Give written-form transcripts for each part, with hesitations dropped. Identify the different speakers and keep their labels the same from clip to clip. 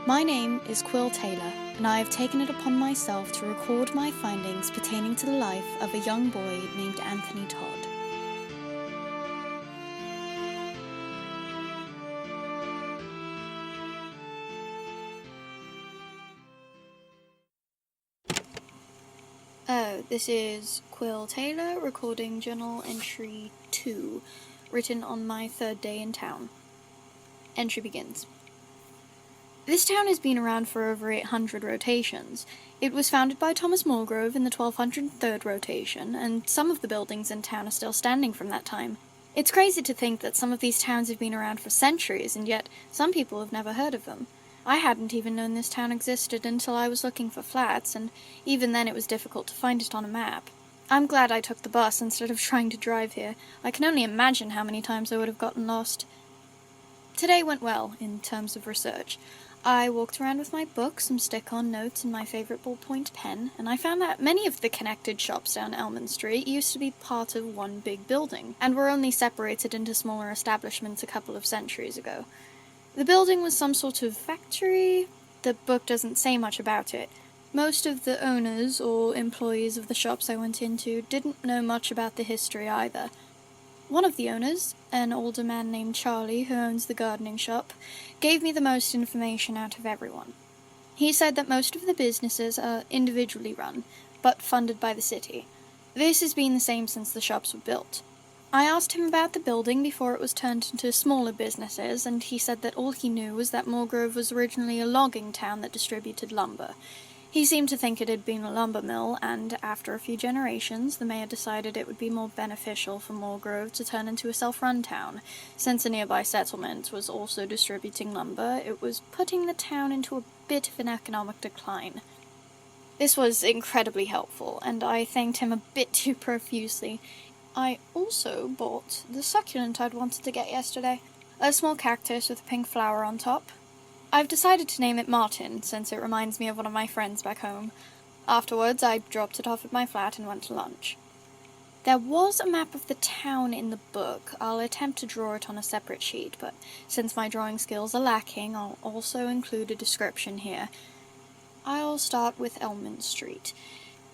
Speaker 1: My name is Quill Taylor, and I have taken it upon myself to record my findings pertaining to the life of a young boy named Anthony Todd. This is Quill Taylor, recording journal entry 2, written on my third day in town. Entry begins. This town has been around for over 800 rotations. It was founded by Thomas Mulgrove in the 1203rd rotation, and some of the buildings in town are still standing from that time. It's crazy to think that some of these towns have been around for centuries, and yet some people have never heard of them. I hadn't even known this town existed until I was looking for flats, and even then it was difficult to find it on a map. I'm glad I took the bus instead of trying to drive here. I can only imagine how many times I would have gotten lost. Today went well, in terms of research. I walked around with my book, some stick-on notes, and my favourite ballpoint pen, and I found that many of the connected shops down Elmond Street used to be part of one big building, and were only separated into smaller establishments a couple of centuries ago. The building was some sort of factory. The book doesn't say much about it. Most of the owners or employees of the shops I went into didn't know much about the history either. One of the owners, an older man named Charlie who owns the gardening shop, gave me the most information out of everyone. He said that most of the businesses are individually run, but funded by the city. This has been the same since the shops were built. I asked him about the building before it was turned into smaller businesses, and he said that all he knew was that Mulgrove was originally a logging town that distributed lumber. He seemed to think it had been a lumber mill, and after a few generations, the mayor decided it would be more beneficial for Mulgrove to turn into a self-run town. Since a nearby settlement was also distributing lumber, it was putting the town into a bit of an economic decline. This was incredibly helpful, and I thanked him a bit too profusely. I also bought the succulent I'd wanted to get yesterday, a small cactus with a pink flower on top. I've decided to name it Martin, since it reminds me of one of my friends back home. Afterwards, I dropped it off at my flat and went to lunch. There was a map of the town in the book. I'll attempt to draw it on a separate sheet, but since my drawing skills are lacking, I'll also include a description here. I'll start with Elmond Street.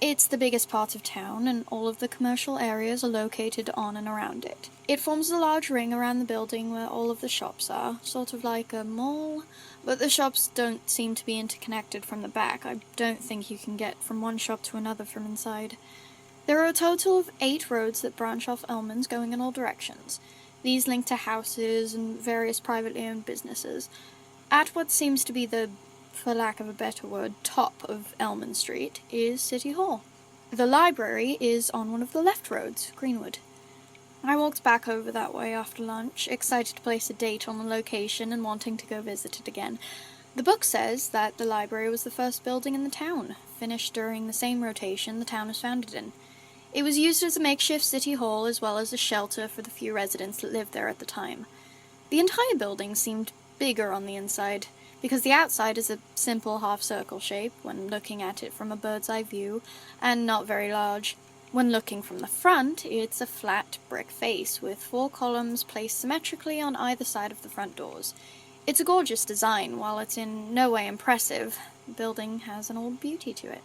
Speaker 1: It's the biggest part of town, and all of the commercial areas are located on and around it. It forms a large ring around the building where all of the shops are, sort of like a mall, but the shops don't seem to be interconnected from the back. I don't think you can get from one shop to another from inside. There are a total of 8 roads that branch off Elmond's going in all directions. These link to houses and various privately owned businesses. At what seems to be the, for lack of a better word, top of Elmond Street is City Hall. The library is on one of the left roads, Greenwood. I walked back over that way after lunch, excited to place a date on the location and wanting to go visit it again. The book says that the library was the first building in the town, finished during the same rotation the town was founded in. It was used as a makeshift city hall as well as a shelter for the few residents that lived there at the time. The entire building seemed bigger on the inside, because the outside is a simple half-circle shape when looking at it from a bird's-eye view, and not very large. When looking from the front, it's a flat brick face with 4 columns placed symmetrically on either side of the front doors. It's a gorgeous design. While it's in no way impressive, the building has an old beauty to it.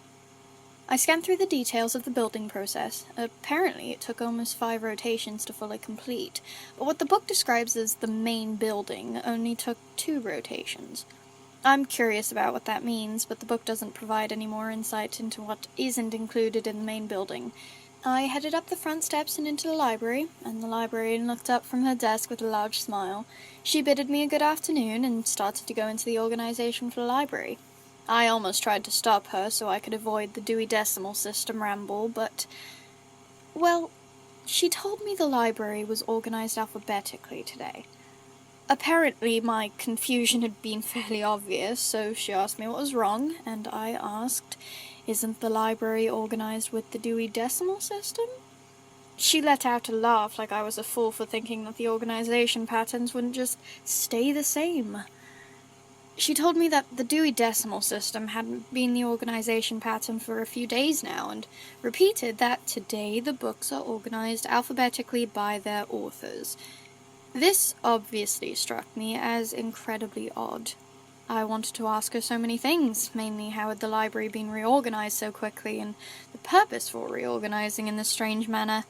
Speaker 1: I scanned through the details of the building process. Apparently it took almost 5 rotations to fully complete, but what the book describes as the main building only took 2 rotations. I'm curious about what that means, but the book doesn't provide any more insight into what isn't included in the main building. I headed up the front steps and into the library, and the librarian looked up from her desk with a large smile. She bidded me a good afternoon and started to go into the organization for the library. I almost tried to stop her so I could avoid the Dewey Decimal System ramble, but, well, she told me the library was organized alphabetically today. Apparently my confusion had been fairly obvious, so she asked me what was wrong, and I asked, "Isn't the library organized with the Dewey Decimal System?" She let out a laugh like I was a fool for thinking that the organization patterns wouldn't just stay the same. She told me that the Dewey Decimal System hadn't been the organization pattern for a few days now, and repeated that today the books are organized alphabetically by their authors. This obviously struck me as incredibly odd. I wanted to ask her so many things, mainly how had the library been reorganized so quickly, and the purpose for reorganizing in this strange manner.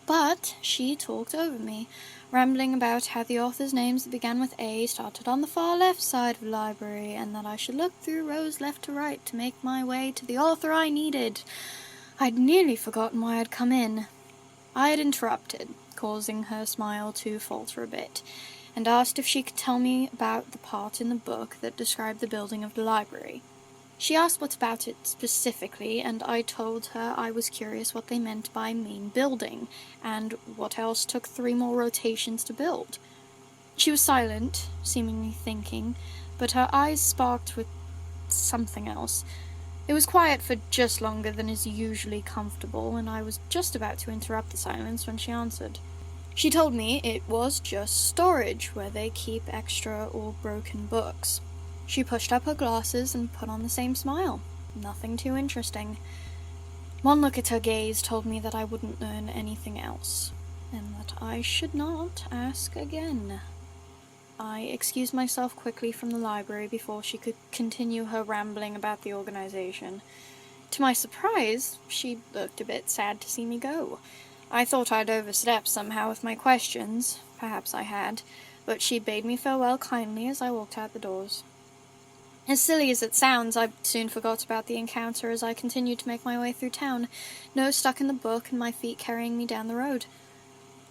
Speaker 1: But she talked over me, rambling about how the author's names that began with A started on the far left side of the library, and that I should look through rows left to right to make my way to the author I needed. I'd nearly forgotten why I'd come in. I had interrupted, causing her smile to falter a bit, and asked if she could tell me about the part in the book that described the building of the library. She asked what about it specifically, and I told her I was curious what they meant by main building, and what else took 3 more rotations to build. She was silent, seemingly thinking, but her eyes sparked with something else. It was quiet for just longer than is usually comfortable, and I was just about to interrupt the silence when she answered. She told me it was just storage, where they keep extra or broken books. She pushed up her glasses and put on the same smile. Nothing too interesting. One look at her gaze told me that I wouldn't learn anything else, and that I should not ask again. I excused myself quickly from the library before she could continue her rambling about the organization. To my surprise, she looked a bit sad to see me go. I thought I'd overstepped somehow with my questions. Perhaps I had, but she bade me farewell kindly as I walked out the doors. As silly as it sounds, I soon forgot about the encounter as I continued to make my way through town, nose stuck in the book and my feet carrying me down the road.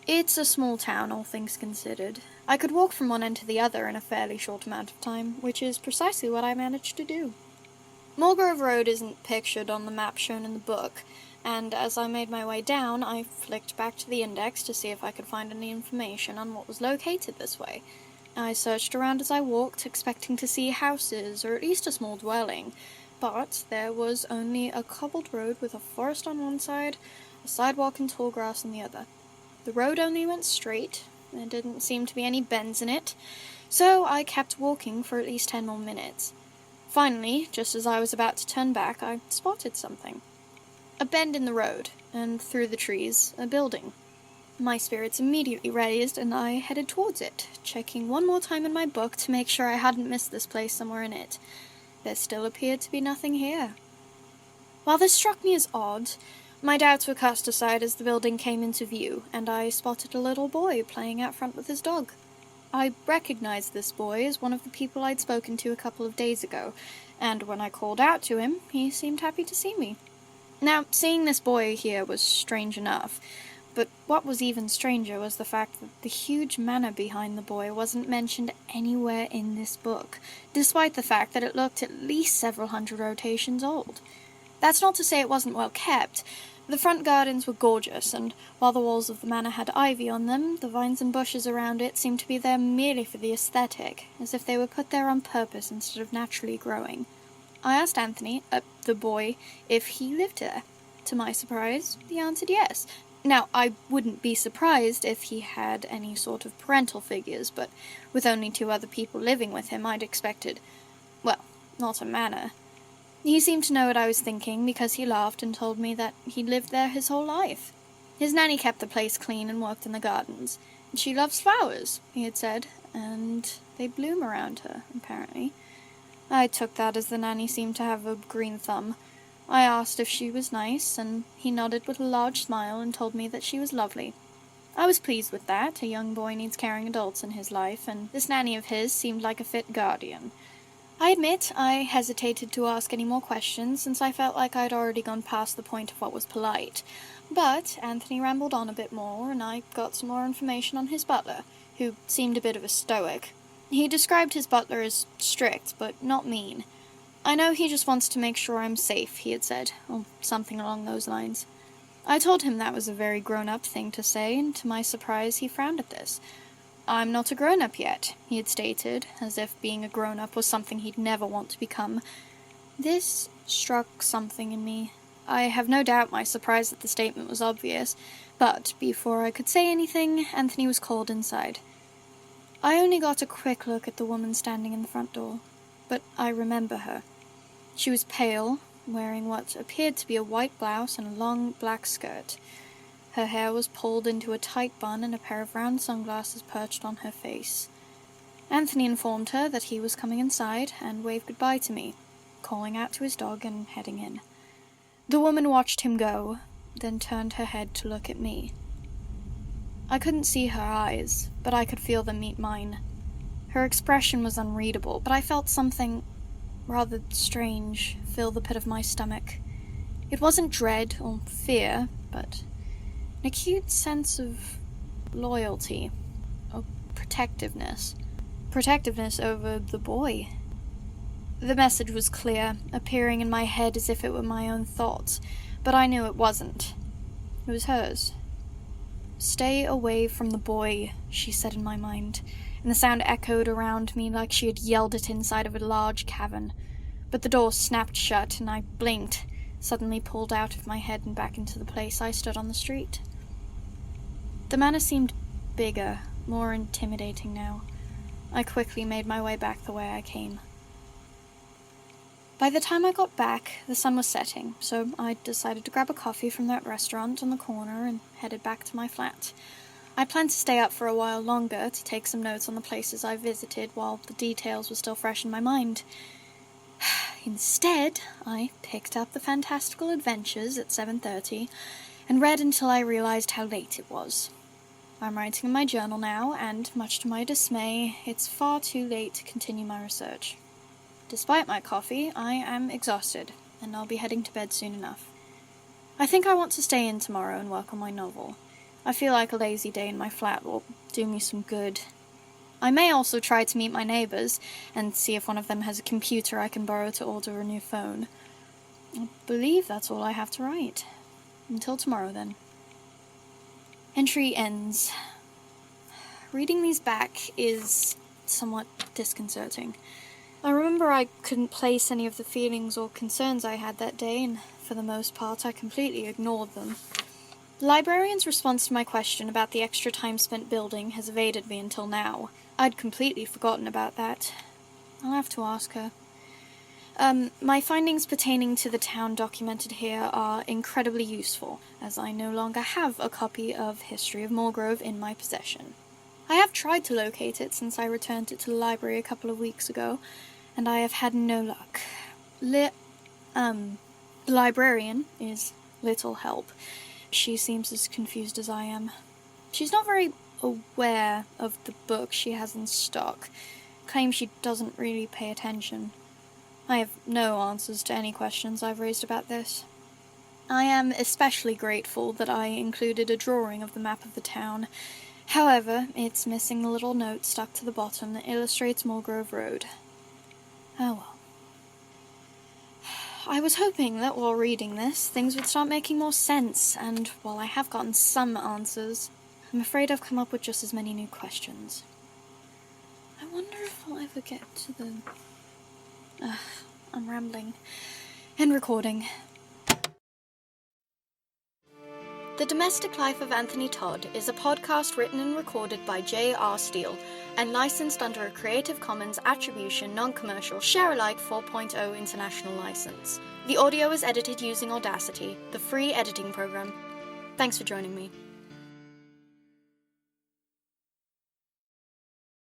Speaker 1: It's a small town, all things considered. I could walk from one end to the other in a fairly short amount of time, which is precisely what I managed to do. Mulgrove Road isn't pictured on the map shown in the book, and as I made my way down, I flicked back to the index to see if I could find any information on what was located this way. I searched around as I walked, expecting to see houses, or at least a small dwelling, but there was only a cobbled road with a forest on one side, a sidewalk and tall grass on the other. The road only went straight. There didn't seem to be any bends in it, so I kept walking for at least 10 more minutes. Finally, just as I was about to turn back, I spotted something. A bend in the road, and through the trees, a building. My spirits immediately raised, and I headed towards it, checking one more time in my book to make sure I hadn't missed this place somewhere in it. There still appeared to be nothing here. While this struck me as odd, my doubts were cast aside as the building came into view, and I spotted a little boy playing out front with his dog. I recognized this boy as one of the people I'd spoken to a couple of days ago, and when I called out to him, he seemed happy to see me. Now, seeing this boy here was strange enough, but what was even stranger was the fact that the huge manor behind the boy wasn't mentioned anywhere in this book, despite the fact that it looked at least several hundred rotations old. That's not to say it wasn't well kept. The front gardens were gorgeous, and while the walls of the manor had ivy on them, the vines and bushes around it seemed to be there merely for the aesthetic, as if they were put there on purpose instead of naturally growing. I asked Anthony, the boy, if he lived there. To my surprise, he answered yes. Now, I wouldn't be surprised if he had any sort of parental figures, but with only 2 other people living with him, I'd expected, well, not a manor. He seemed to know what I was thinking because he laughed and told me that he'd lived there his whole life. His nanny kept the place clean and worked in the gardens. She loves flowers, he had said, and they bloom around her, apparently. I took that as the nanny seemed to have a green thumb. I asked if she was nice, and he nodded with a large smile and told me that she was lovely. I was pleased with that. A young boy needs caring adults in his life, and this nanny of his seemed like a fit guardian. I admit I hesitated to ask any more questions, since I felt like I'd already gone past the point of what was polite. But Anthony rambled on a bit more, and I got some more information on his butler, who seemed a bit of a stoic. He described his butler as strict, but not mean. I know he just wants to make sure I'm safe, he had said, or something along those lines. I told him that was a very grown-up thing to say, and to my surprise he frowned at this. I'm not a grown-up yet, he had stated, as if being a grown-up was something he'd never want to become. This struck something in me. I have no doubt my surprise that the statement was obvious, but before I could say anything, Anthony was called inside. I only got a quick look at the woman standing in the front door, but I remember her. She was pale, wearing what appeared to be a white blouse and a long black skirt. Her hair was pulled into a tight bun, and a pair of round sunglasses perched on her face. Anthony informed her that he was coming inside and waved goodbye to me, calling out to his dog and heading in. The woman watched him go, then turned her head to look at me. I couldn't see her eyes, but I could feel them meet mine. Her expression was unreadable, but I felt something rather strange fill the pit of my stomach. It wasn't dread or fear, but an acute sense of loyalty, or protectiveness. Protectiveness over the boy. The message was clear, appearing in my head as if it were my own thoughts, but I knew it wasn't. It was hers. "Stay away from the boy," she said in my mind, and the sound echoed around me like she had yelled it inside of a large cavern. But the door snapped shut, and I blinked, suddenly pulled out of my head and back into the place I stood on the street. The manor seemed bigger, more intimidating now. I quickly made my way back the way I came. By the time I got back, the sun was setting, so I decided to grab a coffee from that restaurant on the corner and headed back to my flat. I planned to stay up for a while longer to take some notes on the places I visited while the details were still fresh in my mind. Instead, I picked up the Fantastical Adventures at 7:30 and read until I realized how late it was. I'm writing in my journal now, and, much to my dismay, it's far too late to continue my research. Despite my coffee, I am exhausted, and I'll be heading to bed soon enough. I think I want to stay in tomorrow and work on my novel. I feel like a lazy day in my flat will do me some good. I may also try to meet my neighbours and see if one of them has a computer I can borrow to order a new phone. I believe that's all I have to write. Until tomorrow, then. Entry ends. Reading these back is somewhat disconcerting. I remember I couldn't place any of the feelings or concerns I had that day, and for the most part I completely ignored them. The librarian's response to my question about the extra time spent building has evaded me until now. I'd completely forgotten about that. I'll have to ask her. My findings pertaining to the town documented here are incredibly useful, as I no longer have a copy of History of Moorgrove in my possession. I have tried to locate it since I returned it to the library a couple of weeks ago, and I have had no luck. The librarian is little help. She seems as confused as I am. She's not very aware of the book she has in stock, claims she doesn't really pay attention. I have no answers to any questions I've raised about this. I am especially grateful that I included a drawing of the map of the town. However, it's missing the little note stuck to the bottom that illustrates Moorgrove Road. Oh well. I was hoping that while reading this, things would start making more sense, and while I have gotten some answers, I'm afraid I've come up with just as many new questions. I wonder if I'll ever get to the... I'm rambling. End recording. The Domestic Life of Anthony Todd is a podcast written and recorded by J.R. Steele and licensed under a Creative Commons Attribution Non-Commercial Share-alike 4.0 international license. The audio is edited using Audacity, the free editing program. Thanks for joining me.